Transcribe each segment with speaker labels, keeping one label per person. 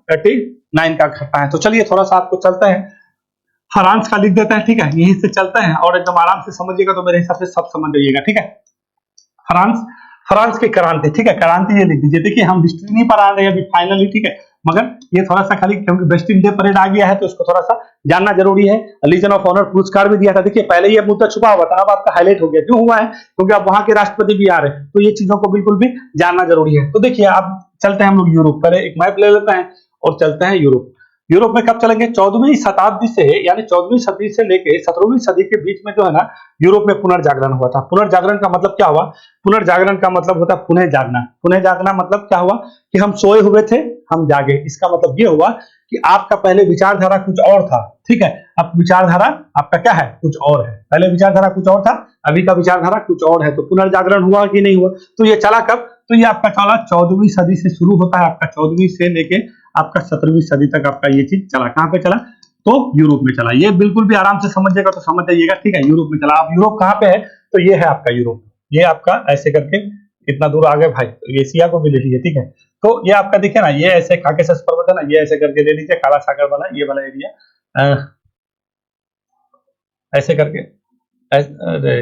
Speaker 1: 89 का घटना है। तो चलिए थोड़ा सा आपको चलता है, फ्रांस का लिख देते हैं, ठीक है, यहीं से चलते हैं और एकदम आराम से समझिएगा तो मेरे हिसाब से सब समझ जाइएगा, ठीक है। फ्रांस, फ्रांस की क्रांति, ठीक है, क्रांति ये लिख दीजिए। देखिए हम हिस्ट्री नहीं पढ़ा रहे हैं अभी फाइनली, ठीक है, मगर ये थोड़ा सा खाली क्योंकि वेस्ट इंडिया परेड आ गया है तो इसको थोड़ा सा जानना जरूरी है। लीजन ऑफ ऑनर पुरस्कार भी दिया था, देखिए पहले ये मुद्दा छुपा हुआ था, अब आपका हाईलाइट हो गया। क्यों हुआ है? क्योंकि अब वहां के राष्ट्रपति भी आ रहे हैं, तो ये चीजों को बिल्कुल भी जानना जरूरी है। तो देखिए अब चलते हैं हम लोग यूरोप, पहले एक मैप ले लेते हैं और चलते हैं यूरोप। यूरोप में कब चलेंगे? 14वीं शताब्दी से, यानी 14वीं सदी से लेके 17वीं सदी के बीच में जो है ना यूरोप में पुनर्जागरण हुआ था। पुनर्जागरण का मतलब क्या हुआ? पुनर्जागरण का मतलब होता है पुनः जागना। पुनः जागना मतलब क्या हुआ कि हम सोए हुए थे, हम जागे। इसका मतलब ये हुआ कि आपका पहले विचारधारा कुछ और था, ठीक है, अब विचारधारा आपका क्या है? कुछ और है। पहले विचारधारा कुछ और था, अभी का विचारधारा कुछ और है। तो पुनर्जागरण हुआ कि नहीं हुआ? तो ये चला कब? तो ये आपका चला 14वीं सदी से शुरू होता है, आपका 14वीं से लेके आपका 17वीं सदी तक आपका ये चीज चला। कहां पे चला? तो यूरोप में चला। ये बिल्कुल भी आराम से समझिएगा तो समझ जाइएगा, ठीक है, यूरोप में चला। अब यूरोप कहां पे है? तो ये है आपका यूरोप, ये आपका ऐसे करके इतना दूर आ गए भाई, तो एशिया को भी ले लीजिए, ठीक है। तो ये आपका देखिए ना, ये ऐसे काकेशस पर्वत है ना, ये ऐसे करके ले लीजिए, काला सागर वाला ये वाला एरिया, ऐसे करके अरे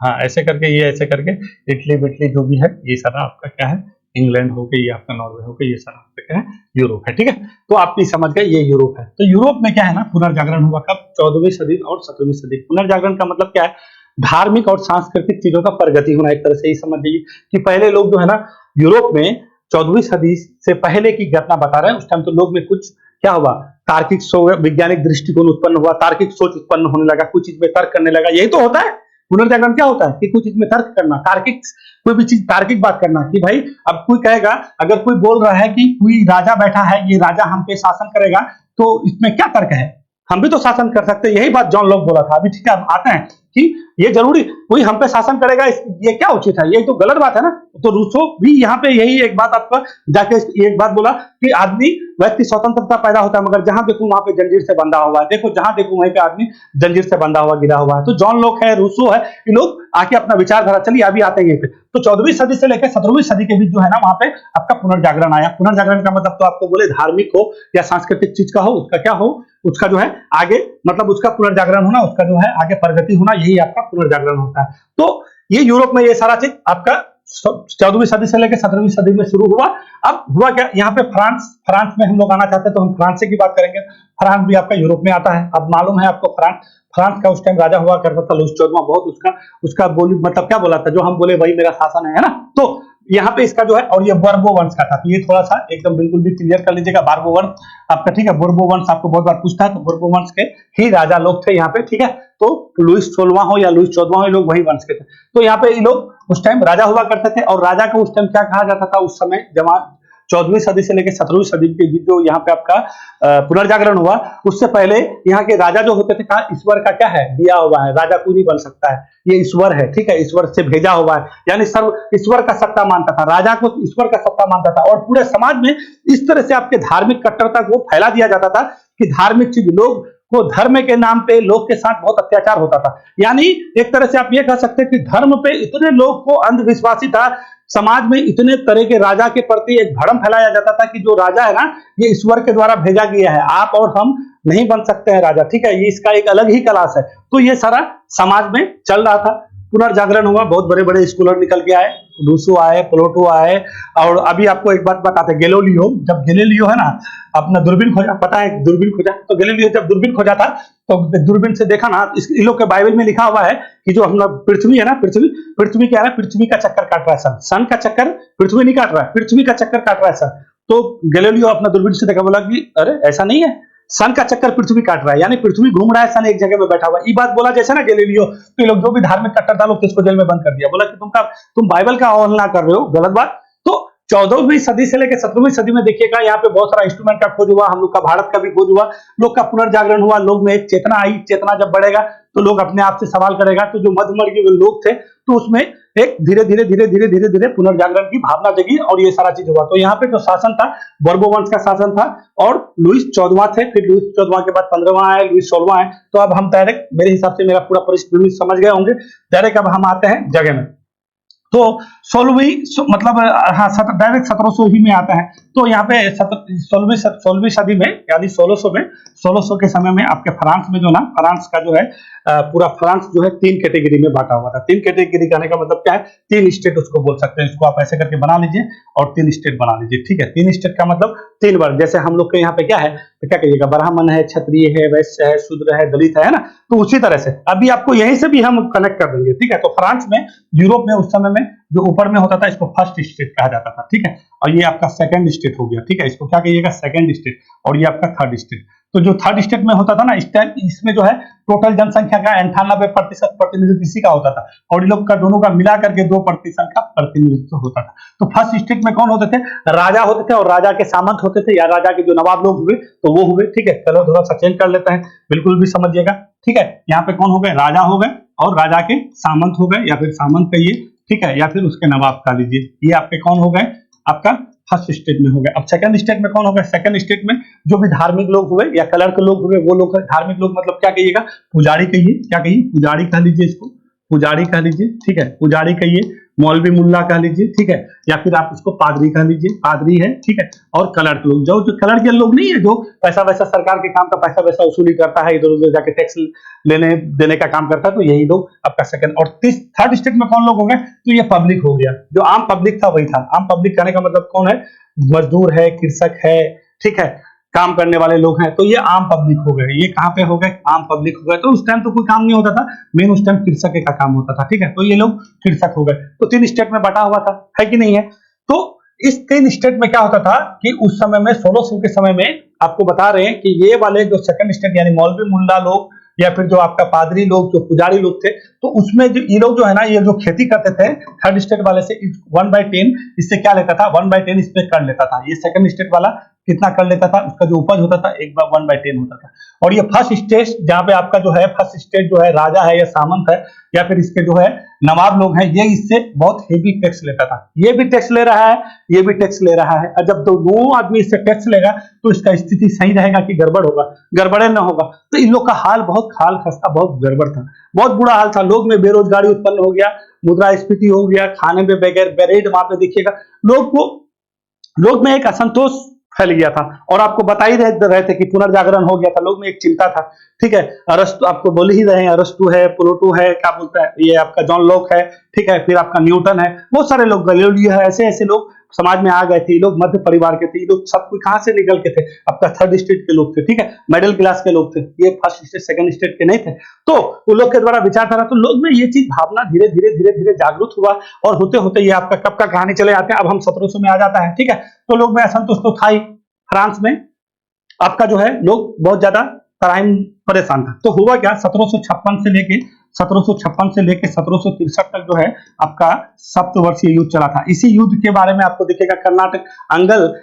Speaker 1: हाँ, ऐसे करके ये ऐसे करके इटली बिटली जो भी है ये सारा आपका क्या है? इंग्लैंड हो गया, ये आपका नॉर्वे हो गया, ये सारा आपका क्या है? यूरोप है, ठीक है। तो आप भी समझ गए ये यूरोप है। तो यूरोप में क्या है ना, पुनर्जागरण हुआ कब? 14वीं सदी और 17वीं सदी। पुनर्जागरण का मतलब क्या है? धार्मिक और सांस्कृतिक चीजों का प्रगति होना, एक तरह से ही समझ लीजिए कि पहले लोग जो है ना यूरोप में 14वीं सदी से पहले की घटना बता रहे हैं। उस टाइम तो लोग में कुछ क्या हुआ? तार्किक वैज्ञानिक दृष्टिकोण उत्पन्न हुआ, तार्किक सोच उत्पन्न होने लगा, कुछ चीज में तर्क करने लगा। यही तो होता है पुनर्जागरण। क्या होता है कि कुछ चीज में तर्क करना, तार्किक, कोई भी चीज तार्किक बात करना कि भाई अब कोई कहेगा, अगर कोई बोल रहा है कि कोई राजा बैठा है, ये राजा हम पे शासन करेगा, तो इसमें क्या तर्क है? हम भी तो शासन कर सकते हैं। यही बात जॉन लॉक बोला था। अभी ठीक है, आते हैं कि ये जरूरी कोई हम पे शासन करेगा, ये क्या उचित है? ये तो गलत बात है ना। तो रूसो भी यहाँ पे यही एक बात आपका जाके एक बात बोला कि आदमी व्यक्ति स्वतंत्रता पैदा होता है, मगर जहां देखूं वहां पे जंजीर से बंधा हुआ है। देखो जहां देखूं वहीं पे आदमी जंजीर से बंधा हुआ गिरा हुआ है। तो जॉन लॉक है, रूसो है, ये लोग आके अपना विचारधारा, चलिए अभी आते हैं पे। तो 14वीं सदी से लेकर 17वीं सदी के बीच जो है ना वहां पे आपका पुनर्जागरण आया। पुनर्जागरण का मतलब तो आपको बोले धार्मिक हो या सांस्कृतिक चीज का हो, उसका क्या हो, उसका जो है आगे मतलब उसका पुनर्जागरण होना, उसका जो है आगे प्रगति होना, यही आपका पुनर्जागरण होता है। तो ये यूरोप में ये सारा चीज आपका 14वीं सदी से लेकर 17वीं सदी में शुरू हुआ। अब हुआ क्या यहाँ पे? फ्रांस में हम लोग आना चाहते हैं तो हम फ्रांस की बात करेंगे। फ्रांस भी आपका यूरोप में आता है। अब मालूम है आपको फ्रांस का उस टाइम राजा हुआ करता था लुईस 14वां। बहुत उसका बोली मतलब क्या बोला था, जो हम बोले वही मेरा शासन है ना। तो यहाँ पे इसका जो है, और ये बोर्बो वंश का था। तो ये थोड़ा सा एकदम बिल्कुल भी क्लियर कर लीजिएगा, बोर्बो वंश आपका, ठीक है। बोर्बो वंश आपको बहुत बार पूछता है, तो बोर्बो वंश के ही राजा लोग थे यहाँ पे, ठीक है। तो लुईस 16वां हो या लुईस 14वां हो, लोग वही वंश के थे। तो यहाँ पे ये लोग उस टाइम राजा हुआ करते थे, और राजा को उस टाइम क्या कहा जाता था? उस समय जब 14वीं सदी से लेकर 17वीं सदी के बीच जो यहाँ पे आपका पुनर्जागरण हुआ, उससे पहले यहाँ के राजा जो होते थे, कहा ईश्वर का क्या है? दिया हुआ है, राजा कोई नहीं बन सकता है, ये ईश्वर है, ठीक है, ईश्वर से भेजा हुआ है, यानी सर्व ईश्वर का सत्ता मानता था, राजा को ईश्वर का सत्ता मानता था। और पूरे समाज में इस तरह से आपके धार्मिक कट्टरता को फैला दिया जाता था कि धार्मिक चीज, लोग को धर्म के नाम पे लोग के साथ बहुत अत्याचार होता था। यानी एक तरह से आप ये कह सकते हैं कि धर्म पे इतने लोग को अंधविश्वासी था, समाज में इतने तरह के राजा के प्रति एक भ्रम फैलाया जाता था कि जो राजा है ना, ये ईश्वर के द्वारा भेजा गया है, आप और हम नहीं बन सकते हैं राजा, ठीक है, ये इसका एक अलग ही क्लास है। तो ये सारा समाज में चल रहा था। पुनर्जागरण हुआ, बहुत बड़े बड़े स्कॉलर निकल के आए, रूसो आए, प्लेटो आए। और अभी आपको एक बात बताते हैं, गैलीलियो, जब गैलीलियो है ना अपना दूरबीन खोजा, पता है दूरबीन खोजा, तो गैलीलियो जब दूरबीन खोजा था तो दूरबीन से देखा ना, इन लोग के बाइबल में लिखा हुआ है कि जो हम लोग पृथ्वी है ना, पृथ्वी क्या है? पृथ्वी का चक्कर काट रहा है सन का चक्कर पृथ्वी नहीं काट रहा है, पृथ्वी का चक्कर काट रहा है सन। तो गैलीलियो अपना दूरबीन से देखा, बोला कि अरे ऐसा नहीं है, सन का चक्कर पृथ्वी काट रहा है, यानी पृथ्वी घूम रहा है, सन एक जगह में बैठा हुआ है। ये बात बोला जैसे ना गैलीलियो, तो ये लोग जो भी धार्मिक कट्टरता लोग इसको जेल में बंद कर दिया, बोला कि तुम बाइबल का अवहेलना कर रहे हो, गलत बात। तो 14वीं सदी से लेकर 17वीं सदी में देखिएगा, यहाँ पे बहुत सारा इंस्ट्रूमेंट का खोज हुआ, हम लोग का भारत का भी खोज हुआ, लोग का पुनर्जागरण हुआ, लोग में एक चेतना आई। चेतना जब बढ़ेगा तो लोग अपने आप से सवाल करेगा। तो जो मध्यवर्ग के लोग थे, तो उसमें एक धीरे धीरे पुनर्जागरण की भावना जगी और ये सारा चीज हुआ। तो यहाँ पे जो शासन था, बोर्बो वंश का शासन था, और लुईस 14वां थे, फिर लुईस 14वां के बाद 15वां आए, लुईस 16वां आए। तो अब हम डायरेक्ट, मेरे हिसाब से मेरा पूरा परिस्थिति समझ गए होंगे, डायरेक्ट अब हम आते हैं जगह में। तो 16वीं मतलब हाँ डायरेक्ट 1700 ही में आता है। तो यहाँ पे 16वीं सदी में यानी 1600 में 1600 के समय में आपके फ्रांस में जो ना फ्रांस का जो है पूरा फ्रांस जो है 3 कैटेगरी में बांटा हुआ था। 3 कैटेगरी कहने का मतलब क्या है, 3 स्टेट उसको बोल सकते हैं। इसको आप ऐसे करके बना लीजिए और 3 स्टेट बना लीजिए, ठीक है। 3 स्टेट का मतलब 3 वर्ग, जैसे हम लोग के यहाँ पे क्या है तो क्या कहिएगा, ब्राह्मण है, क्षत्रिय है, वैश्य है, शूद्र है, दलित है ना। तो उसी तरह से अभी आपको यहीं से भी हम कनेक्ट कर देंगे, ठीक है। तो फ्रांस में, यूरोप में उस समय में जो ऊपर में होता था इसको फर्स्ट स्टेट कहा जाता था, ठीक है। और ये आपका सेकंड स्टेट हो गया, ठीक है। इसको क्या कहिएगा, सेकंड स्टेट। और ये आपका थर्ड स्टेट। तो जो थर्ड स्टेट में होता था ना इस टाइम, इसमें जो है टोटल जनसंख्या का 98% प्रतिनिधित्व इसी का होता था, और इन लोग का दोनों का मिला करके 2% का प्रतिनिधित्व होता था। तो फर्स्ट स्टेट में कौन होते थे, राजा होते थे, और राजा के सामंत होते थे, या राजा के जो नवाब लोग हुए तो वो हुए, ठीक है। चलो थोड़ा सा चेंज कर लेते हैं, बिल्कुल भी समझिएगा, ठीक है। यहाँ पे कौन हो गए, राजा हो गए, और राजा के सामंत हो गए, या फिर सामंत कहिए, ठीक है, या फिर उसके नवाब का लीजिए। ये आपके कौन हो गए, आपका फर्स्ट स्टेट में हो गए। अब सेकंड स्टेट में कौन हो गए, सेकंड स्टेट में जो भी धार्मिक लोग हुए या कलर के लोग हुए वो लोग। धार्मिक लोग मतलब क्या कहिएगा, पुजारी कहिए, क्या कहिए, पुजारी कह लीजिए इसको, पुजारी कह लीजिए, ठीक है, पुजारी कहिए, मौलवी मुल्ला कह लीजिए, ठीक है, या फिर आप इसको पादरी कह लीजिए, पादरी है, ठीक है। और कलर के लोग, जो कलर के लोग नहीं है, जो पैसा वैसा सरकार के काम का पैसा वैसा वसूली करता है, इधर उधर जाके टैक्स लेने देने का काम करता है, तो यही लोग आपका सेकंड। और थर्ड स्टेट में कौन लोग हो गए, तो ये पब्लिक हो गया, जो आम पब्लिक था वही था। आम पब्लिक कहने का मतलब कौन है, मजदूर है, कृषक है, ठीक है, काम करने वाले लोग हैं, तो ये आम पब्लिक हो गए। ये कहाँ पे हो गए, आम पब्लिक हो गए। तो उस टाइम तो कोई काम नहीं होता था, मेन उस टाइम कृषक का काम होता था, ठीक है। तो ये लोग कृषक हो गए। तो 3 स्टेट में बटा हुआ था, है कि नहीं है। तो इस 3 स्टेट में क्या होता था कि उस समय में 1600 के समय में आपको बता रहे हैं कि ये वाले जो सेकंड स्टेट यानी मौलवी मुल्ला लोग या फिर जो आपका पादरी लोग, जो पुजारी लोग थे, तो उसमें जो ये लोग जो है ना, ये जो खेती करते थे थर्ड स्टेट वाले से 1/10 इससे क्या लेता था, 1/10 इस पे कर लेता था। ये सेकंड स्टेट वाला कितना कर लेता था, उसका जो उपज होता था 1/10 होता था। और ये फर्स्ट स्टेट जहाँ पे आपका जो है फर्स्ट स्टेट जो है राजा है या सामंत है या फिर इसके जो है नवाब लोग हैं, ये इससे बहुत हेवी टैक्स लेता था। ये भी टैक्स ले रहा है, ये भी टैक्स ले रहा है। और जब दोनों आदमी इससे टैक्स लेगा तो इसका स्थिति सही रहेगा कि गड़बड़ होगा, गड़बड़े न होगा। तो इन लोग का हाल बहुत हाल खस्ता, बहुत गड़बड़ था, बहुत बुरा हाल था। लोग में बेरोजगारी उत्पन्न हो गया, मुद्रास्फीति हो गया, खाने में बगैर ब्रेड वहां पे देखिएगा, लोग में एक असंतोष फैल गया था। और आपको बता ही रहे थे कि पुनर्जागरण हो गया था, लोग में एक चिंता था, ठीक है। अरस्तु आपको बोल ही रहे हैं, अरस्तु है, प्लेटो है, क्या बोलता है ये आपका जॉन लॉक है, ठीक है, फिर आपका न्यूटन है, बहुत सारे लोग, गैलीलियो है, ऐसे ऐसे लोग समाज में आ गए थे। लोग मध्य परिवार के थे, लोग सब कोई कहां से निकल के थे, आपका थर्ड स्टेट के लोग थे, ठीक है, मिडिल क्लास के लोग थे, ये फर्स्ट स्टेट सेकंड स्टेट के नहीं थे। तो उन लोग के द्वारा विचारधारा, तो लोग में ये चीज भावना धीरे धीरे धीरे धीरे जागरूक हुआ, और होते होते ये आपका कब का कहानी चले आते हैं, अब हम 1700 में आ जाता है, ठीक है। तो लोग में असंतोष तो था ही, फ्रांस में आपका जो है लोग बहुत ज्यादा क्राइम परेशान था। तो हुआ क्या, 1756 से लेके 1763 तक जो है आपका सप्तवर्षीय युद्ध चला था। इसी युद्ध के बारे में आपको दिखेगा, कर्नाटक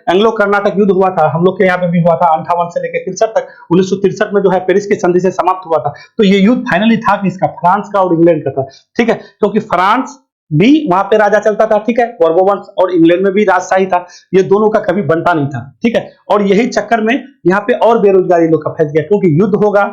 Speaker 1: एंग्लो कर्नाटक युद्ध हुआ था, हम लोग के यहाँ पे भी हुआ था 58 से लेकर 63 तक। 1963 में जो है पेरिस की संधि से समाप्त हुआ था। तो ये युद्ध फाइनली था किसका, फ्रांस का और इंग्लैंड का था, ठीक है। क्योंकि फ्रांस भी वहां पे राजा चलता था, ठीक है, बोर्बो वंश, और इंग्लैंड में भी राजशाही था, ये दोनों का कभी बनता नहीं था, ठीक है। और यही चक्कर में यहाँ पे और बेरोजगारी लोग का फंस गया, क्योंकि युद्ध होगा,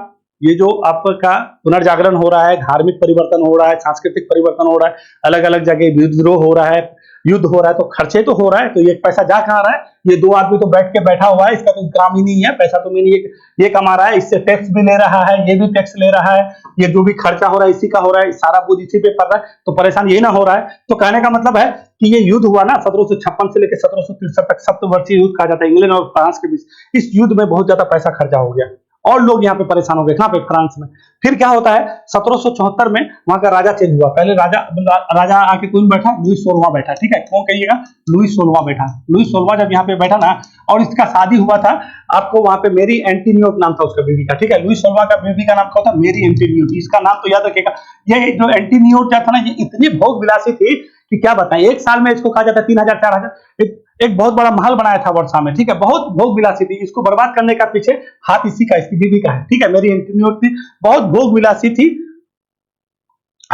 Speaker 1: ये जो आपका पुनर्जागरण हो रहा है, धार्मिक परिवर्तन हो रहा है, सांस्कृतिक परिवर्तन हो रहा है, अलग अलग जगह विद्रोह हो रहा है, युद्ध हो रहा है, तो खर्चे तो हो रहा है, तो ये पैसा जा कहाँ रहा है, ये 2 आदमी तो बैठा हुआ है, इसका तो काम ही नहीं है, पैसा तो मैंने ये कमा रहा है, इससे टैक्स भी ले रहा है, ये भी टैक्स ले रहा है, ये जो भी खर्चा हो रहा है इसी का हो रहा है, सारा बोझ इसी पे पड़ रहा है, तो परेशान ये ना हो रहा है। तो कहने का मतलब है कि ये युद्ध हुआ ना 1756 से लेकर 1763 तक, सप्तवर्षीय युद्ध कहा जाता है, इंग्लैंड और फ्रांस के बीच। इस युद्ध में बहुत ज्यादा पैसा खर्चा हो गया और लोग यहाँ पे परेशान हो गए, कहाँ पे, फ्रांस में। फिर क्या होता है, 1774 में वहां का राजा चेंज हुआ। पहले राजा आके कौन बैठा, लुई 16वां बैठा, ठीक है, कौन कहिएगा, लुई 16वां बैठा। लुई 16वां जब यहाँ पे बैठा ना, और इसका शादी हुआ था, आपको वहां पे मेरी एंटीनियोट नाम था उसका बीवी का, ठीक है। लुई 16वां का बीवी का नाम क्या था, मेरी एंटीनियोट, इसका नाम तो याद रखिएगा। ये जो एंटीनियोट क्या था ना, ये इतनी भोग विलासी थी कि क्या बताएं, एक साल में इसको कहा जाता है 3000 4000, एक बहुत बड़ा महल बनाया था वर्षा में, ठीक है, बहुत भोग विलासी थी। इसको बर्बाद करने का पीछे हाथ इसी का, इसकी बीवी का है, ठीक है, मेरी एंटीनियोट थी, बहुत भोग विलासी थी।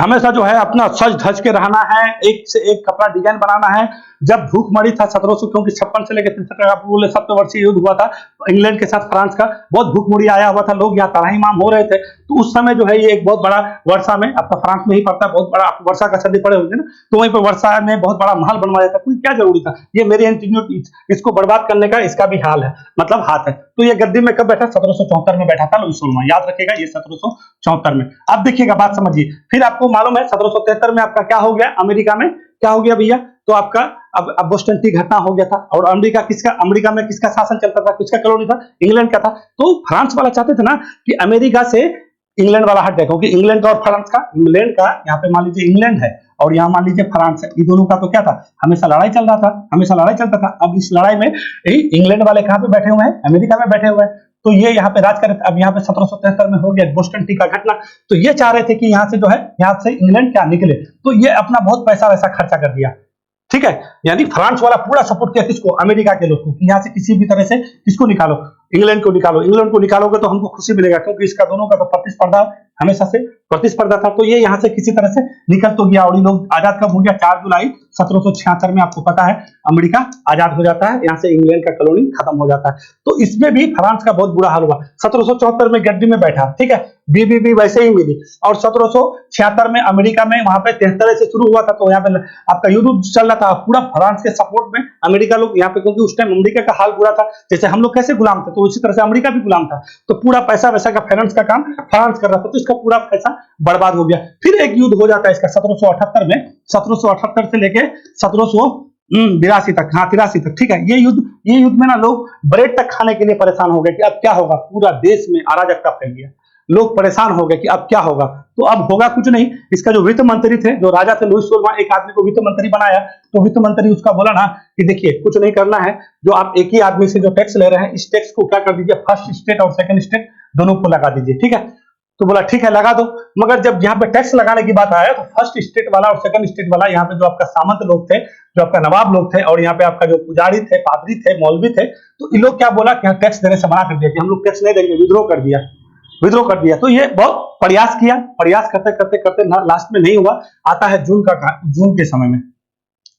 Speaker 1: हमेशा जो है अपना सज धज के रहना है, एक से एक कपड़ा डिजाइन बनाना है। जब भूखमरी था 1700 क्योंकि 56 से लेकर 63 तक बोले 70 वर्षीय युद्ध हुआ था इंग्लैंड के साथ फ्रांस का, बहुत भूखमरी आया हुआ था, लोग यहाँ तराहीमाम हो रहे थे। तो उस समय जो है ये एक बहुत बड़ा वर्षा में, आपका फ्रांस में ही पड़ता है, बहुत बड़ा वर्षा का सदी पड़े होंगे ना, तो वहीं पर वर्षा में बहुत बड़ा महल बनवाया था। कोई क्या जरूरी था, ये मेरे इंजीनियर इसको बर्बाद करने का इसका भी हाल है, मतलब हाथ है। तो ये गद्दी में कब बैठा, 1774 में बैठा था लुई सोलमा, याद रखिएगा ये 1774 में। अब देखिएगा बात समझिए, फिर आपको मालूम है 1773 में आपका क्या हो गया, अमेरिका में क्या हो गया भैया, तो आपका अब बोस्टन टी घटना हो गया था। और अमेरिका में किसका शासन चलता था, किसका कॉलोनी था, इंग्लैंड का था। तो फ्रांस वाला चाहते थे ना कि अमेरिका से इंग्लैंड वाला हट जाए, क्योंकि इंग्लैंड का और फ्रांस का, इंग्लैंड का यहाँ पे मान लीजिए इंग्लैंड है और यहाँ मान लीजिए फ्रांस है, ये दोनों का तो क्या था, हमेशा लड़ाई चल रहा था, हमेशा लड़ाई चलता था। अब इस लड़ाई में इंग्लैंड वाले कहाँ पे बैठे हुए हैं, अमेरिका में बैठे हुए हैं। तो ये यहाँ पे राज कर, अब यहाँ पे 1773 में हो गया बोस्टन टी का घटना। तो ये चाह रहे थे कि यहाँ से जो है, यहाँ से इंग्लैंड क्या निकले, तो ये अपना बहुत पैसा वैसा खर्चा कर दिया, ठीक है। यानी फ्रांस वाला पूरा सपोर्ट किया किसको, अमेरिका के लोग को, यहाँ से किसी भी तरह से किसको निकालो, इंग्लैंड को निकालो। इंग्लैंड को निकालोगे तो हमको खुशी मिलेगा, क्योंकि इसका दोनों का तो प्रतिस्पर्धा हमेशा से प्रतिस्पर्धा था। तो ये यहाँ से किसी तरह से निकल तो गया, और ये लोग आजाद कब हो गया, 4 जुलाई 1776 में, आपको पता है अमेरिका आजाद हो जाता है, यहाँ से इंग्लैंड का कॉलोनी खत्म हो जाता है। तो इसमें भी फ्रांस का बहुत बुरा हाल हुआ। 1774 में गड्डी में बैठा, ठीक है, बीबीबी वैसे ही मिली, और 1776 में अमेरिका में वहां पे 73 से शुरू हुआ था, तो यहाँ पे आपका युद्ध चल रहा था पूरा फ्रांस के सपोर्ट में। अमेरिका लोग यहाँ पे, क्योंकि उस टाइम अमेरिका का हाल बुरा था, जैसे हम लोग कैसे गुलाम थे, तो इसी तरह से अमेरिका भी गुलाम था। तो पूरा पैसा वैसा का फाइनेंस का काम फ्रांस कर रहा था, तो इसका पूरा पैसा बर्बाद हो गया। फिर एक युद्ध हो जाता है इसका 1778 में, 1778 से लेके 1782 तक, हाँ 83 तक, ठीक है। ये युद्ध में ना लोग ब्रेड तक खाने के लिए परेशान हो गए कि अब क्या होगा, पूरा देश में अराजकता फैल गया, लोग परेशान हो गए कि अब क्या होगा। तो अब होगा कुछ नहीं, इसका जो वित्त मंत्री थे, जो राजा थे लुई सोलमा, एक आदमी को वित्त मंत्री बनाया। तो वित्त मंत्री उसका बोला ना कि देखिए कुछ नहीं करना है, जो आप एक ही आदमी से जो टैक्स ले रहे हैं, इस टैक्स को क्या कर दीजिए, फर्स्ट स्टेट और सेकंड स्टेट दोनों को लगा दीजिए, ठीक है। तो बोला ठीक है लगा दो। मगर जब यहाँ पे टैक्स लगाने की बात आया, तो फर्स्ट स्टेट वाला और सेकंड स्टेट वाला, यहाँ पे जो आपका सामंत लोग थे, जो आपका नवाब लोग थे, और यहाँ पे आपका जो पुजारी थे, पादरी थे, मौलवी थे, तो इन लोग क्या बोला कि टैक्स देने से मना कर दिया कि हम लोग टैक्स नहीं देंगे, विद्रोह कर दिया। तो ये बहुत प्रयास किया, प्रयास करते करते करते लास्ट में नहीं हुआ। आता है जून के समय में,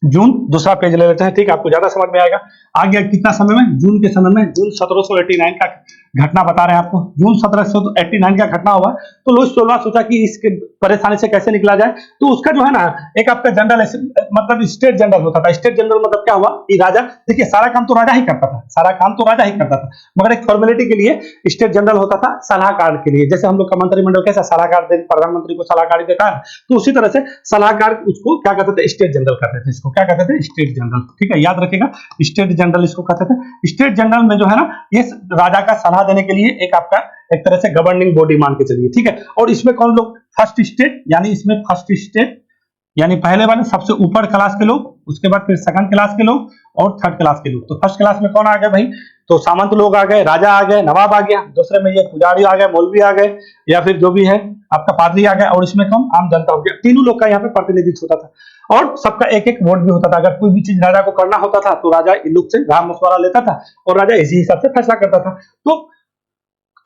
Speaker 1: जून, दूसरा पेज ले लेते हैं, ठीक है, आपको ज्यादा समझ में आएगा। आ गया कितना समय में, जून के समय में, जून 1789 का घटना बता रहे हैं आपको। जून 1789 का घटना हुआ, तो लुई सोलमा सोचा कि इस परेशानी से कैसे निकला जाए। तो उसका जो है ना, एक आपका जनरल, मतलब स्टेट जनरल होता था। स्टेट जनरल मतलब क्या हुआ कि राजा, देखिए सारा काम तो राजा ही करता था, मगर एक फॉर्मेलिटी के लिए स्टेट जनरल होता था, सलाहकार के लिए। जैसे हम लोग का मंत्रिमंडल कैसा सलाहकार प्रधानमंत्री को सलाहकारी देता है, तो उसी तरह से सलाहकार उसको क्या कहते थे, स्टेट जनरल कहते थे, इसको क्या कहते थे, स्टेट जनरल, ठीक है, याद रखिएगा, स्टेट जनरल इसको कहते थे। स्टेट जनरल में जो है ना, ये राजा का सलाह देने के लिए एक आपका एक तरह से गवर्निंग बॉडी मान के चलिए, ठीक है। और इसमें कौन लोग, फर्स्ट स्टेट, यानी इसमें फर्स्ट स्टेट यानी पहले वाले सबसे ऊपर क्लास के लोग, उसके बाद फिर सेकंड क्लास के लोग और थर्ड क्लास के लोग। तो फर्स्ट क्लास में कौन आ गए भाई, तो सामंत लोग आ गए, राजा आ गए, नवाब आ गया, दूसरे में ये पुजारी आ गए, मौलवी आ गए, या फिर जो भी है आपका पादरी आ गया, और इसमें कौन, आम जनता हो गया। तीनों लोग का यहाँ पे प्रतिनिधित्व होता था, और सबका एक एक वोट भी होता था। अगर कोई भी चीज राजा को करना होता था, तो राजा इन लोग से राय मशवरा लेता था, और राजा इसी हिसाब से फैसला करता था। तो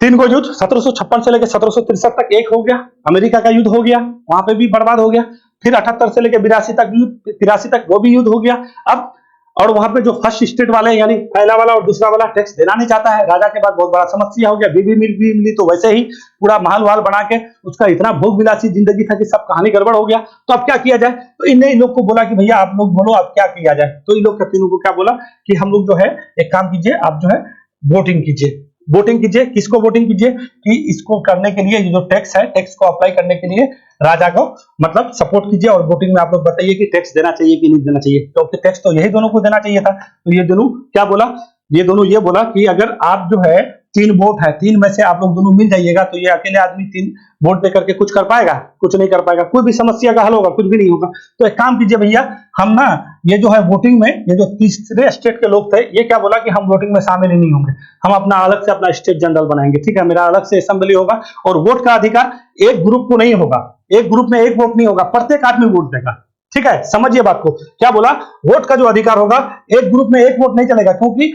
Speaker 1: 3 को युद्ध 1756 से लेकर 1763 तक एक हो गया, अमेरिका का युद्ध हो गया, वहां पे भी बर्बाद हो गया। फिर 78 से लेकर 83 तक वो भी युद्ध हो गया। अब और वहां पे जो फर्स्ट स्टेट वाले, यानी पहला वाला और दूसरा वाला टैक्स देना नहीं चाहता है, राजा के बाद बहुत बड़ा समस्या हो गया। बीबी मिली तो वैसे ही पूरा महल वहाल बना के उसका इतना भोग विलासी जिंदगी था कि सब कहानी गड़बड़ हो गया। तो अब क्या किया जाए, तो इन लोग को बोला कि भैया आप लोग बोलो अब क्या किया जाए। तो इन लोग का तीनों को क्या बोला कि हम लोग जो है एक काम कीजिए, आप जो है वोटिंग कीजिए। किसको वोटिंग कीजिए, कि इसको करने के लिए जो टैक्स है, टैक्स को अप्लाई करने के लिए राजा को मतलब सपोर्ट कीजिए, और वोटिंग में आप लोग बताइए कि टैक्स देना चाहिए कि नहीं देना चाहिए। क्योंकि टैक्स तो यही दोनों को देना चाहिए था। तो ये दोनों क्या बोला, ये दोनों ये बोला कि अगर आप जो है 3 वोट है, 3 में से आप लोग दोनों मिल जाइएगा, तो ये अकेले आदमी 3 वोट दे करके कुछ कर पाएगा, कुछ नहीं कर पाएगा, कोई भी समस्या का हल होगा, कुछ भी नहीं होगा। तो एक काम कीजिए भैया, हम ना ये जो है वोटिंग में, ये जो तीसरे स्टेट के लोग थे, ये क्या बोला कि हम वोटिंग में शामिल ही नहीं होंगे, हम अपना अलग से अपना स्टेट जनरल बनाएंगे, ठीक है, मेरा अलग से असेंबली होगा, और वोट का अधिकार एक ग्रुप को नहीं होगा, एक ग्रुप में एक वोट नहीं होगा, प्रत्येक आदमी वोट देगा, ठीक है। समझिए बात को, क्या बोला, वोट का जो अधिकार होगा, एक ग्रुप में एक वोट नहीं चलेगा, क्योंकि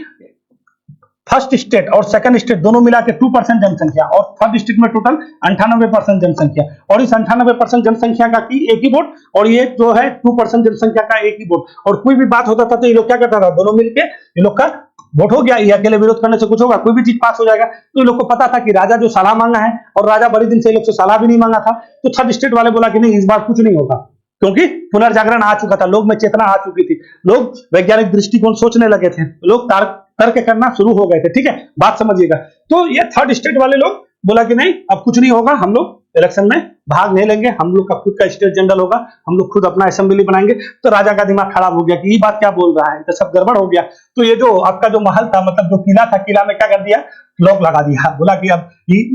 Speaker 1: फर्स्ट स्टेट और सेकंड स्टेट दोनों मिला के 2% जनसंख्या, और थर्ड स्टेट में टोटल 98% जनसंख्या, और इस 98% जनसंख्या का की एक ही वोट, और ये जो है 2% जनसंख्या का एक ही वोट, और कोई भी बात होता था तो ये लोग क्या करता था, दोनों मिलके ये लोग का वोट हो गया, ये अकेले विरोध करने से कुछ होगा, कोई भी चीज पास हो जाएगा। तो ये लोग को पता था कि राजा जो सलाह मांगा है, और राजा बड़े दिन से ये लोग से सलाह भी नहीं मांगा था, तो थर्ड स्टेट वाले बोला कि नहीं इस बार कुछ नहीं होगा, क्योंकि पुनर्जागरण आ चुका था, लोग में चेतना आ चुकी थी, लोग वैज्ञानिक दृष्टिकोण सोचने लगे थे, लोग तर्क करना शुरू हो गए थे। ठीक है, बात समझिएगा। तो ये थर्ड स्टेट वाले लोग बोला कि नहीं अब कुछ नहीं होगा, हम लोग इलेक्शन में भाग नहीं लेंगे, हम लोग का खुद का स्टेट जनरल होगा, हम लोग खुद अपना असेंबली बनाएंगे। तो राजा का दिमाग खराब हो गया कि ये बात क्या बोल रहा है, तो सब गड़बड़ हो गया। तो ये जो आपका जो महल था, मतलब जो किला था, किला में क्या कर दिया, लॉक लगा दिया, बोला कि अब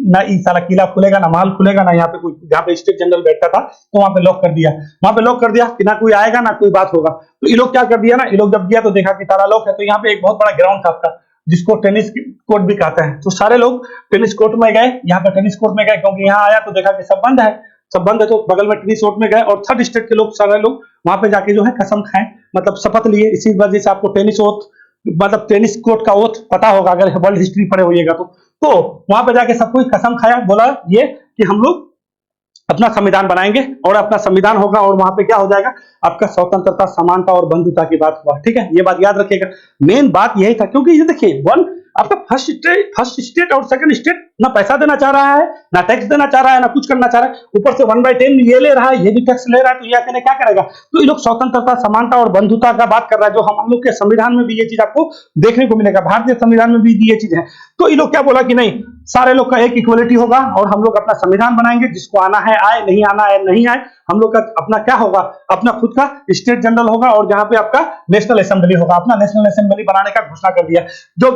Speaker 1: ना ये साला किला खुलेगा, ना महल खुलेगा, ना यहाँ पे कोई, जहाँ पे स्टेट जनरल बैठता था तो वहां पे लॉक कर दिया, वहां पे लॉक कर दिया कि ना कोई आएगा ना कोई बात होगा। तो ये लोग क्या कर दिया ना, ये लोग जब गया तो देखा कि ताला लॉक है। तो यहाँ पे एक बहुत बड़ा ग्राउंड था आपका, जिसको टेनिस कोर्ट भी कहते हैं। तो सारे लोग टेनिस कोर्ट में गए, यहाँ पे टेनिस कोर्ट में गए, क्योंकि यहाँ आया तो देखा कि सब बंद है, सब बंद है, तो बगल में टेनिस कोर्ट में गए, और थर्ड स्टेट के लोग सारे लोग वहां पे जाके जो है कसम खाएं, मतलब शपथ लिए। इसी वजह से आपको टेनिस ओथ, मतलब टेनिस कोर्ट का ओथ पता होगा अगर वर्ल्ड हिस्ट्री पढ़े होइएगा तो वहां पे जाके सब कोई कसम खाया, बोला ये कि हम लोग अपना संविधान बनाएंगे, और अपना संविधान होगा, और वहां पे क्या हो जाएगा, आपका स्वतंत्रता, समानता और बंधुता की बात हुआ। ठीक है, ये बात याद रखिएगा, मेन बात यही था। क्योंकि ये देखिए, वन आपका फर्स्ट स्टेट और सेकंड स्टेट ना पैसा देना चाह रहा है, ना टैक्स देना चाह रहा है, ना कुछ करना चाह रहा है, ऊपर से 1/10 ये ले रहा है, ये भी टैक्स ले रहा है, तो ये अकेले क्या करेगा। तो ये लोग स्वतंत्रता, समानता और बंधुता का बात कर रहा है, जो हम लोग के संविधान में भी ये चीज आपको देखने को मिलेगा, भारतीय संविधान में भी ये चीज है। तो ये लोग क्या बोला कि नहीं, सारे लोग का एक इक्वलिटी होगा, और हम लोग अपना संविधान बनाएंगे, जिसको आना है आए, नहीं आना है नहीं आए, हम लोग का अपना क्या होगा, अपना खुद का स्टेट जनरल होगा, और जहां पे आपका नेशनल असेंबली होगा, अपना नेशनल असेंबली बनाने का घोषणा कर दिया।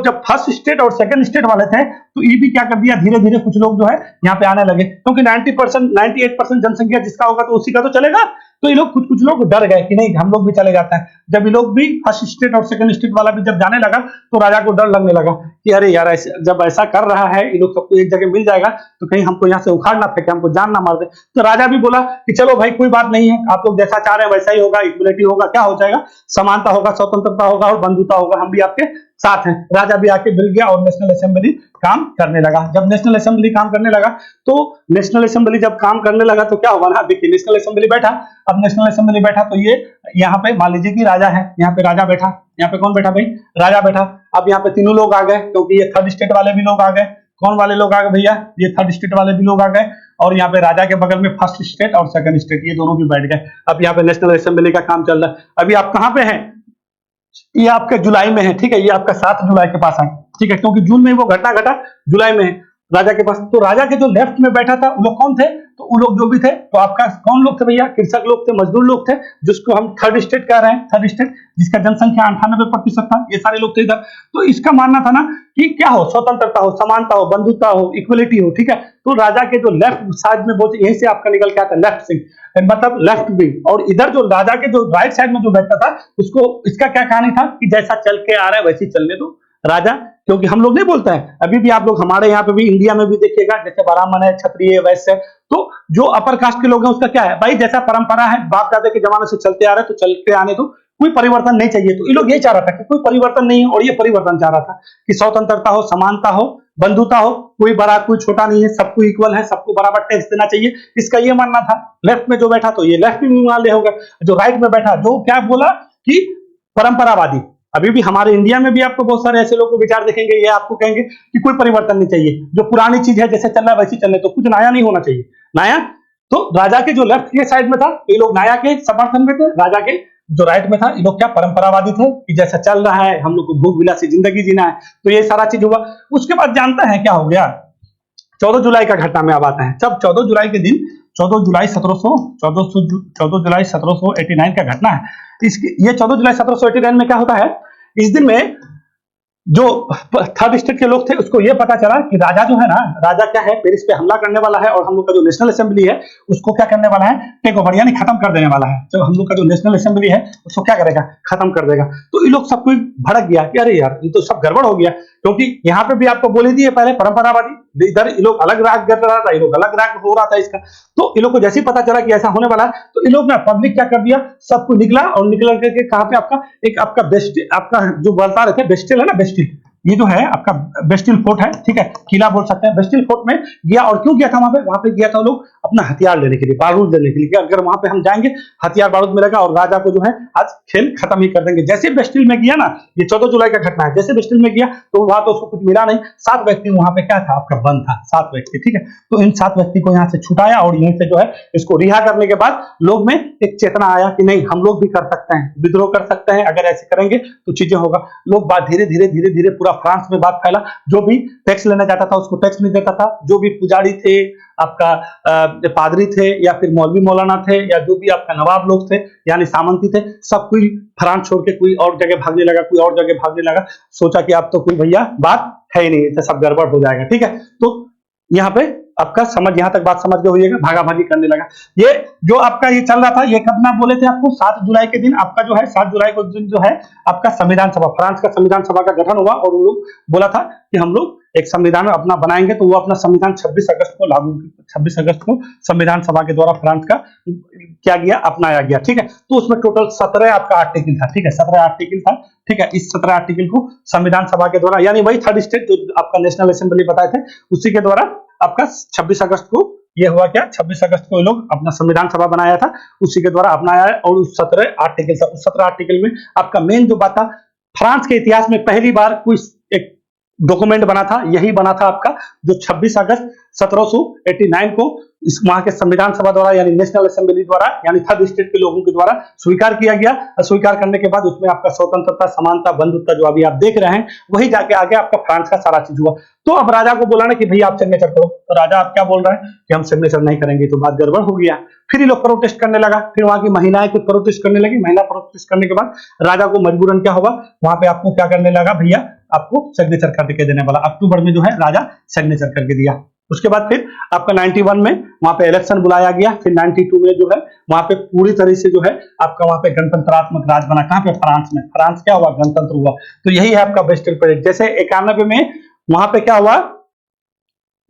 Speaker 1: जब फर्स्ट स्टेट और सेकंड स्टेट वाले थे, तो ये भी क्या कर दिया, धीरे धीरे कुछ लोग जो है यहाँ पे आने लगे, क्योंकि 98% जनसंख्या जिसका होगा तो उसी का तो चलेगा। तो ये लोग कुछ लोग डर गए कि नहीं हम लोग भी चले जाते हैं। जब ये लोग भी फर्स्ट स्टेट और सेकंड स्टेट वाला भी जब जाने लगा, तो राजा को डर लगने लगा कि अरे यार, जब ऐसा कर रहा है, ये लोग सबको एक जगह मिल जाएगा, तो कहीं हमको यहाँ से उखाड़ ना फेंके, हमको जान ना मार दे। तो राजा भी बोला कि चलो भाई कोई बात नहीं है, आप लोग जैसा चाह रहे हैं वैसा ही होगा, इक्वलिटी होगा, क्या हो जाएगा, समानता होगा, स्वतंत्रता होगा और बंधुता होगा, हम भी आपके साथ हैं। राजा भी आके मिल गया, और नेशनल असेंबली काम करने लगा। जब नेशनल असेंबली काम करने लगा, तो नेशनल असेंबली जब काम करने लगा तो क्या हुआ ना, देखिए नेशनल असेंबली बैठा, अब नेशनल असेंबली बैठा तो ये यहाँ पे मान लीजिए कि राजा है, यहाँ पे राजा बैठा, यहाँ पे कौन बैठा भाई, राजा बैठा। अब यहाँ पे तीनों लोग आ गए, क्योंकि ये थर्ड स्टेट वाले भी लोग आ गए। कौन वाले लोग आ गए भैया, ये थर्ड स्टेट वाले भी लोग आ गए, और यहाँ पे राजा के बगल में फर्स्ट स्टेट और सेकंड स्टेट, ये दोनों भी बैठ गए। अब यहाँ पे नेशनल असेंबली का काम चल रहा है। अभी आप कहाँ पे हैं, ये आपके जुलाई में है। ठीक है, ये आपका 7 जुलाई के पास है। ठीक है, क्योंकि जून में वो घटना घटा, जुलाई में है राजा के पास। तो राजा के जो लेफ्ट में बैठा था वो लोग कौन थे, तो वो लोग जो भी थे, तो आपका कौन लोग थे भैया, कृषक लोग थे, मजदूर लोग थे, जिसको हम थर्ड स्टेट कह रहे हैं। थर्ड स्टेट जिसका जनसंख्या 98% था, ये सारे लोग थे इधर। तो इसका मानना था ना कि क्या हो, स्वतंत्रता हो, समानता हो, बंधुता हो, इक्वलिटी हो। ठीक है, तो राजा के जो लेफ्ट साइड में बोलते, यहीं से आपका निकल के आता है लेफ्ट सिंह, मतलब लेफ्ट विंग। और इधर जो राजा के जो राइट साइड में जो बैठता था, उसको इसका क्या कहानी था कि जैसा चल के आ रहा है वैसे ही चलने दो राजा, क्योंकि हम लोग नहीं बोलता है। अभी भी आप लोग हमारे यहाँ पे भी इंडिया में भी देखिएगा, जैसे ब्राह्मण है, क्षत्रिय, वैश्य, तो जो अपर कास्ट के लोग हैं उसका क्या है भाई, जैसा परंपरा है बाप दादा के जमाने से चलते आ रहे, तो चलते आने दो, कोई परिवर्तन नहीं चाहिए। तो ये लोग ये चाह रहा था कि कोई परिवर्तन नहीं है, और ये परिवर्तन चाह रहा था कि स्वतंत्रता हो, समानता हो, बंधुता हो, कोई बड़ा कोई छोटा नहीं है, सबको इक्वल है, सबको बराबर टैक्स देना चाहिए, इसका ये मानना था। लेफ्ट में जो बैठा तो ये लेफ्ट में मान ले होगा, जो राइट में बैठा जो क्या बोला कि परंपरावादी। अभी भी हमारे इंडिया में भी आपको बहुत सारे ऐसे लोग विचार देखेंगे, ये आपको कहेंगे कि कोई परिवर्तन नहीं चाहिए, जो पुरानी चीज है जैसे चल रहा है वैसे चलने, तो कुछ नया नहीं होना चाहिए, नया। तो राजा के जो लेफ्ट के साइड में था, ये लोग नया के समर्थन में थे, राजा के जो राइट में था, ये लोग क्या परंपरावादी थे कि जैसा चल रहा है हम लोग को भूख विलासी जिंदगी जीना है। तो ये सारा चीज हुआ। उसके बाद जानता है क्या हो गया, 14 जुलाई का घटना में अब आते हैं। जब 14 जुलाई के दिन, 14 जुलाई 1789 का घटना है। ये 14 जुलाई 1789 में क्या होता है, इस दिन में जो थर्ड स्टेट के लोग थे उसको ये पता चला कि राजा जो है ना, राजा क्या है, पेरिस पे हमला करने वाला है, और हम लोग का जो नेशनल असेंबली है उसको क्या करने वाला है, टेक ओवर यानी खत्म कर देने वाला है। जब हम लोग का जो नेशनल असेंबली है उसको क्या करेगा, खत्म कर देगा। तो ये लोग सब कोई भड़क गया कि अरे यार ये तो सब गड़बड़ हो गया, क्योंकि यहाँ पे भी आपको बोल ही दिए पहले परंपरावादी, इधर ये लोग अलग राग कर रहा था, ये लोग अलग राग हो रहा था इसका। तो ये लोग को जैसे ही पता चला कि ऐसा होने वाला है, तो ये लोग ना पब्लिक क्या कर दिया, सबको निकला, और निकल करके कहाँ पे आपका एक आपका बेस्ट, आपका जो बता रहे थे बेस्टिल है ना, बेस्टिल, ये जो है आपका बेस्टिल फोर्ट है, ठीक है, किला बोल सकते हैं। बेस्टिल फोर्ट में गया, और क्यों गया था वहां पे गया था लोग अपना हथियार लेने के लिए, बारूद लेने के लिए, कि अगर वहां पे हम जाएंगे हथियार बारूद मिलेगा और राजा को जो है आज खेल खत्म ही कर देंगे। जैसे बेस्टिल में गया ना, ये 14 जुलाई का घटना है, जैसे बेस्टिल में गया तो वहां तो उसको कुछ मिला नहीं, 7 व्यक्ति वहां पे क्या था आपका बंद था, 7 व्यक्ति, ठीक है। तो इन 7 व्यक्ति को यहाँ से छुटाया और यहीं से जो है इसको रिहा करने के बाद लोग में एक चेतना आया कि नहीं, हम लोग भी कर सकते हैं, विद्रोह कर सकते हैं, अगर ऐसे करेंगे तो चीजें होगा। लोग बात धीरे धीरे पूरा फ्रांस में बात फैला। जो भी टैक्स लेना चाहता था उसको टैक्स नहीं देता था, जो भी पुजारी थे, आपका पादरी थे, या फिर मौलवी मौलाना थे, या जो भी आपका नवाब लोग थे यानी सामंती थे, सब कोई फ्रांस छोड़ के कोई और जगह भागने लगा, कोई और जगह भागने लगा। सोचा कि अब तो कोई भैया बात है ही नहीं, तो सब गड़बड़ हो जाएगा, ठीक है। तो यहाँ पे आपका समझ, यहां तक बात समझ के होइएगा, भागा भागी करने लगा। ये जो आपका ये चल रहा था, ये कब ना बोले थे आपको, 7 जुलाई के दिन आपका जो है, 7 जुलाई को दिन जो है आपका संविधान सभा, फ्रांस का संविधान सभा का गठन हुआ, और वो लोग बोला था कि हम लोग एक संविधान अपना बनाएंगे। तो वो अपना संविधान 26 अगस्त को लागू, 26 अगस्त को संविधान सभा के द्वारा फ्रांस का क्या गया, अपनाया गया, ठीक है। तो उसमें टोटल 17 आपका आर्टिकल था, ठीक है, 17 आर्टिकल था, ठीक है। इस 17 आर्टिकल को संविधान सभा के द्वारा, यानी वही थर्ड स्टेट जो आपका नेशनल असेंबली बताए थे, उसी के द्वारा आपका 26 अगस्त को ये हुआ क्या, 26 अगस्त को ये लोग अपना संविधान सभा बनाया था, उसी के द्वारा अपनाया है। और उस 17 आर्टिकल था, उस 17 आर्टिकल में आपका मेन जो बात था, फ्रांस के इतिहास में पहली बार कोई एक डॉक्यूमेंट बना था, यही बना था आपका जो 26 अगस्त 1789 को इस वहां के संविधान सभा द्वारा यानी नेशनल असेंबली द्वारा यानी थर्ड स्टेट के लोगों के द्वारा स्वीकार किया गया। स्वीकार करने के बाद उसमें आपका स्वतंत्रता, समानता, बंधुत्व जो अभी आप देख रहे हैं, वही जाके आगे आपका फ्रांस का सारा चीज हुआ। तो अब राजा को बोला ना कि भैया आप सिग्नेचर करो, तो राजा आप क्या बोल रहे हैं कि हम सिग्नेचर नहीं करेंगे, तो बात गड़बड़ हो गया। फिर ये लोग प्रोटेस्ट करने लगा, फिर वहां की महिलाएं कुछ प्रोटेस्ट करने लगी। महिला प्रोटेस्ट करने के बाद राजा को मजबूरन क्या हुआ, वहां पे आपको क्या करने लगा, भैया आपको सिग्नेचर करके देने वाला। अक्टूबर में जो है राजा सिग्नेचर करके दिया। उसके बाद फिर आपका 91 में वहां पे इलेक्शन बुलाया गया। फिर 92 में जो है वहां पे पूरी तरह से जो है आपका वहां पे गणतंत्रात्मक राज बना। कहां पे, फ्रांस में। फ्रांस क्या हुआ, गणतंत्र हुआ। तो यही है आपका बेस्टिल परेड। जैसे 91 में वहां पे क्या हुआ,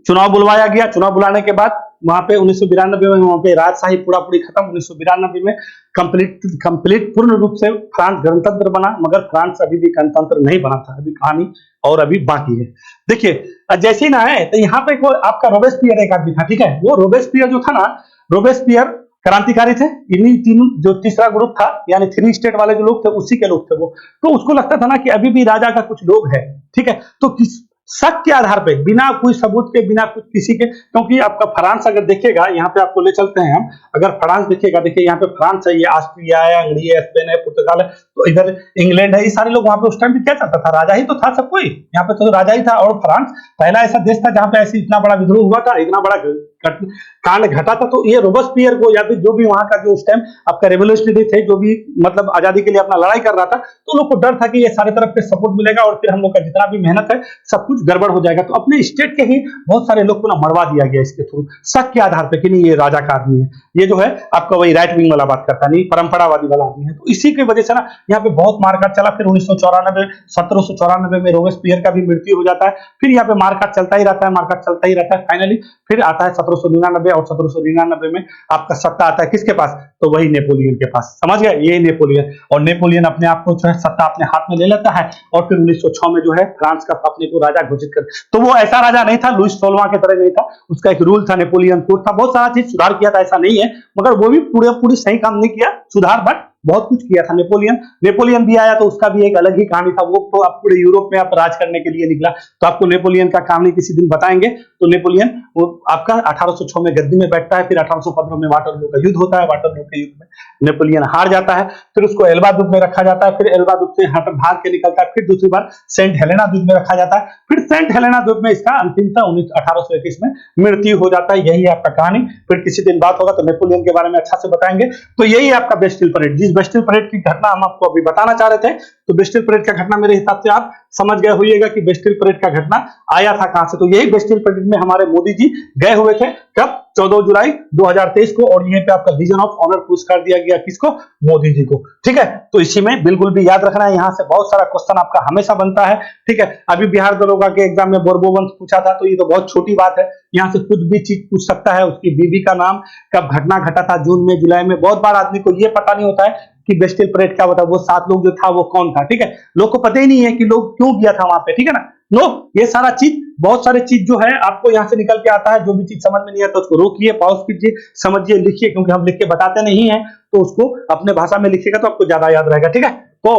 Speaker 1: चुनाव बुलवाया गया। चुनाव बुलाने के बाद वहां पे 1992 में वहां पे राजशाही पूरा पूरी खत्म। 1992 में कंप्लीट पूर्ण रूप से फ्रांस गणतंत्र बना, मगर फ्रांस अभी भी गणतंत्र नहीं बना था, अभी कहानी और अभी बाकी है। देखिए जैसे ही ना है तो यहाँ पे कोई आपका रोबेस्पियर एक आदमी था, ठीक है। वो रोबेस्पियर जो था ना, रोबेस्पियर क्रांतिकारी थे। इन्हीं तीनों जो तीसरा ग्रुप था यानी 3 स्टेट वाले जो लोग थे, उसी के लोग थे वो। तो उसको लगता था ना कि अभी भी राजा का कुछ लोग है, ठीक है। तो किस शक के आधार पे, बिना कोई सबूत के, बिना कुछ किसी के, क्योंकि आपका फ्रांस अगर देखेगा, यहाँ पे आपको ले चलते हैं हम, अगर फ्रांस देखिएगा, देखिए यहाँ पे फ्रांस है, ये ऑस्ट्रिया है, हंगरी है, स्पेन है, पुर्तगाल है, तो इधर इंग्लैंड है, ये सारे लोग वहां पे उस टाइम पे क्या चलता था, राजा ही तो था सब कोई, यहाँ पे तो राजा ही था। और फ्रांस पहला ऐसा देश था जहां पे ऐसी इतना बड़ा विद्रोह हुआ था, इतना बड़ा कांड घटा था। तो ये रोबेस्पियर को या फिर जो भी वहां का जो उस टाइम आपका रेवोल्यूशनरी थे, जो भी मतलब आजादी के लिए अपना लड़ाई कर रहा था, तो लोग को डर था कि ये सारे तरफ से सपोर्ट मिलेगा और फिर हम लोग का जितना भी मेहनत है सब कुछ गड़बड़ हो जाएगा। तो अपने स्टेट के ही बहुत सारे लोग को ना मरवा दिया गया इसके थ्रू, शक के आधार पर कि नहीं ये राजा का आदमी है, ये जो है आपका वही राइट विंग वाला बात करता नहीं, परंपरावादी वाला आदमी है। तो इसी की वजह से ना यहाँ पे बहुत मारकाट चला। फिर 1794 में रोबेस्पियर का भी मृत्यु हो जाता है। फिर यहाँ पे मारकाट चलता ही रहता है, मारकाट चलता ही रहता है। फाइनली फिर आता है 1799 और 1799 में आपका सत्ता आता है किसके पास, तो वही नेपोलियन के पास। समझ गए, ये नेपोलियन। और नेपोलियन अपने आप को जो है सत्ता अपने हाथ में ले लेता है और फिर 1906 में जो है फ्रांस का अपने को राजा घोषित कर। तो वो ऐसा राजा नहीं था लुईस 16वां की तरह नहीं था, उसका एक रूल था, नेपोलियन कोड था, बहुत सारा चीज सुधार किया था, ऐसा नहीं है, मगर वो भी पूरी सही काम नहीं किया सुधार, बट बहुत कुछ किया था। नेपोलियन भी आया तो उसका भी एक अलग ही कहानी था। वो तो आप पूरे यूरोप में आप राज करने के लिए निकला, तो आपको नेपोलियन का कहानी किसी दिन बताएंगे। तो नेपोलियन वो आपका 1806 में गद्दी में बैठता है, फिर 1815 में वाटरलू का युद्ध होता है। वाटरलू के युद्ध में नेपोलियन हार जाता है, फिर उसको एल्बा द्वीप में रखा जाता है, फिर एल्बा द्वीप से भाग के निकलता है, फिर दूसरी बार सेंट हेलेना द्वीप में रखा जाता है, फिर सेंट हेलेना द्वीप में इसका अंतिमतः 1821 में मृत्यु हो जाता है। यही है आपका कहानी। फिर किसी दिन बात होगा तो नेपोलियन के बारे में अच्छा से बताएंगे। तो यही है आपका बेस्टिल परेड। जिस बेस्टिल परेड की घटना हम आपको अभी बताना चाह रहे थे, तो बेस्टिल परेड का घटना मेरे हिसाब से आप समझ गए होइएगा कि बेस्टिल परेड का घटना आया था कहां से। तो यही बेस्टिल परेड में हमारे मोदी जी गए हुए थे, कब, 14 जुलाई 2023 को। और यहीं पे आपका लीजन ऑफ ऑनर पुरस्कार दिया गया किसको, मोदी जी को, ठीक है। तो इसी में बिल्कुल भी याद रखना है, यहाँ से बहुत सारा क्वेश्चन आपका हमेशा बनता है, ठीक है। अभी बिहार दरोगा के एग्जाम में बोरबो वंश पूछा था, तो ये तो बहुत छोटी बात है, यहाँ से कुछ भी चीज पूछ सकता है। उसकी बीवी का नाम, कब घटना घटा था, जून में, जुलाई में। बहुत बार आदमी को ये पता नहीं होता है कि बेस्टिल परेड क्या होता है, वो 7 लोग जो था वो कौन था, ठीक है। लोग को पता ही नहीं है कि लोग क्यों गया था वहां पे, ठीक है ना। नो, ये सारा चीज, बहुत सारे चीज जो है आपको यहाँ से निकल के आता है। जो भी चीज समझ में नहीं आता उसको रोकिए, पॉज कीजिए, समझिए, लिखिए, क्योंकि हम लिख के बताते नहीं है, तो उसको अपने भाषा में लिखिएगा तो आपको ज्यादा याद रहेगा, ठीक है। तो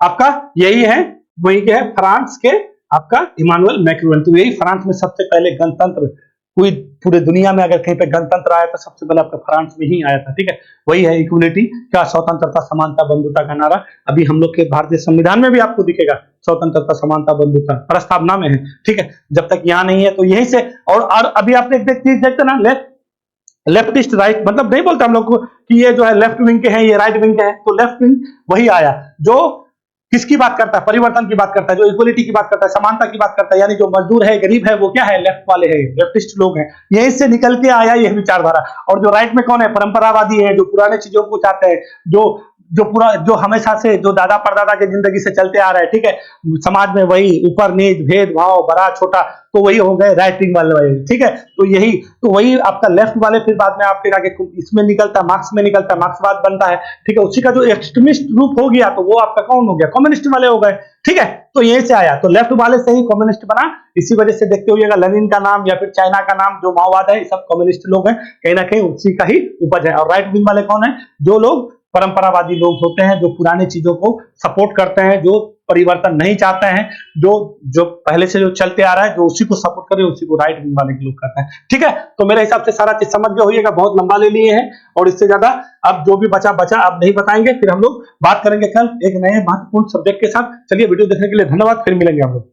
Speaker 1: आपका यही है, वही के है फ्रांस के आपका इमानुएल मैक्रोन। तो यही फ्रांस में सबसे पहले गणतंत्र, कोई पूरे दुनिया में अगर कहीं पे गणतंत्र आया तो सबसे पहले आपका फ्रांस में ही आया था, ठीक है। वही है इक्वलिटी, क्या स्वतंत्रता, समानता, बंधुता का नारा। अभी हम लोग के भारतीय संविधान में भी आपको दिखेगा स्वतंत्रता, समानता, बंधुता प्रस्तावना में है, ठीक है। जब तक यहाँ नहीं है तो यहीं से। और अभी आपने एक चीज देखते ना, लेफ्टिस्ट राइट, मतलब नहीं बोलते हम लोग को कि ये जो है लेफ्ट विंग के हैं, ये राइट विंग के हैं। तो लेफ्ट विंग वही आया जो किसकी बात करता है, परिवर्तन की बात करता है, जो इक्वलिटी की बात करता है, समानता की बात करता है, यानी जो मजदूर है, गरीब है, वो क्या है, लेफ्ट वाले हैं, लेफ्टिस्ट लोग हैं। यहीं से निकल के आया यह विचारधारा। और जो राइट में कौन है, परंपरावादी है, जो पुराने चीजों को चाहते हैं, जो हमेशा से, जो दादा परदादा की जिंदगी से चलते आ रहे हैं, ठीक है। समाज में वही ऊपर नीच, भेदभाव, बड़ा छोटा, तो वही हो गए राइट विंग वाले, ठीक है। तो वही आपका लेफ्ट वाले फिर बाद में आपके आगे इसमें निकलता है, मार्क्स में निकलता है, मार्क्सवाद बनता है, ठीक है। उसी का जो एक्सट्रीमिस्ट रूप हो गया तो वो आपका कौन हो गया, कम्युनिस्ट वाले हो गए, ठीक है। तो यहीं से आया, तो लेफ्ट वाले से ही कम्युनिस्ट बना। इसी वजह से देखते होइएगा लेनिन का नाम या फिर चाइना का नाम, जो माओवाद है, ये सब कम्युनिस्ट लोग हैं, कहीं ना कहीं उसी का ही उपज है। और राइट विंग वाले कौन है, जो लोग परंपरावादी लोग होते हैं, जो पुराने चीजों को सपोर्ट करते हैं, जो परिवर्तन नहीं चाहते हैं, जो पहले से जो चलते आ रहा है, जो उसी को सपोर्ट करे, उसी को राइट विंग वाले के लोग कहते हैं, ठीक है। तो मेरे हिसाब से सारा चीज समझ गए होइएगा, बहुत लंबा ले लिए हैं और इससे ज्यादा अब जो भी बचा अब नहीं बताएंगे। फिर हम लोग बात करेंगे कल एक नए महत्वपूर्ण सब्जेक्ट के साथ। चलिए, वीडियो देखने के लिए धन्यवाद, फिर मिलेंगे हम लोग।